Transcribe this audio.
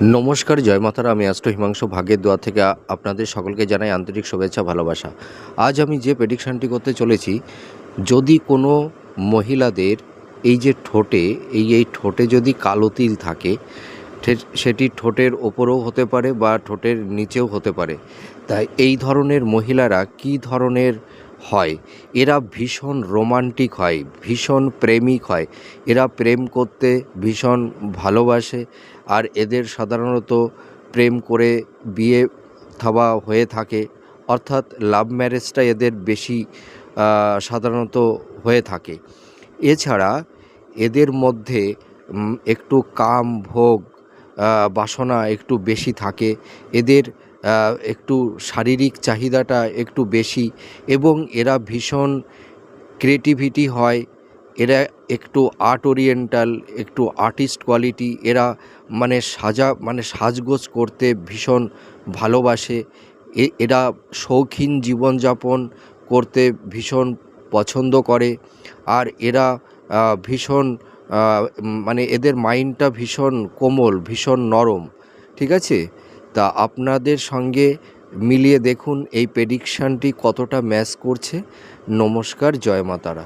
নমস্কার, জয় মাতারা। আমি অ্যাস্ট্রো হিমাংশু ভাগ্যের দোয়া থেকে আপনাদের সকলকে জানাই আন্তরিক শুভেচ্ছা, ভালোবাসা। আজ আমি যে প্রেডিকশানটি করতে চলেছি, যদি কোনো মহিলাদের এই যে ঠোঁটে এই ঠোঁটে যদি কালো তিল থাকে, সেটি ঠোঁটের ওপরেও হতে পারে বা ঠোঁটের নিচেও হতে পারে। তাই এই ধরনের মহিলারা কী ধরনের হয়? এরা ভীষণ রোমান্টিক হয়, ভীষণ প্রেমিক হয়, এরা প্রেম করতে ভীষণ ভালোবাসে। আর এদের সাধারণত প্রেম করে বিয়ে থা হয়ে থাকে, অর্থাৎ লাভ ম্যারেজটা এদের বেশি সাধারণত হয়ে থাকে। এছাড়া এদের মধ্যে একটু কাম ভোগ বাসনা একটু বেশি থাকে। এদের একটু শারীরিক চাহিদাটা একটু বেশি এবং এরা ভীষণ ক্রিয়েটিভিটি হয়। এরা একটু আর্ট ওরিয়েন্টাল, একটু আর্টিস্ট কোয়ালিটি। এরা সাজগোজ করতে ভীষণ ভালোবাসে। এরা শৌখিন জীবনযাপন করতে ভীষণ পছন্দ করে। আর এরা ভীষণ এদের মাইন্ডটা ভীষণ কোমল, ভীষণ নরম। ঠিক আছে? তা আপনাদের সঙ্গে মিলিয়ে দেখুন এই প্রেডিকশানটি কতটা ম্যাচ করছে। নমস্কার, জয় মা তারা।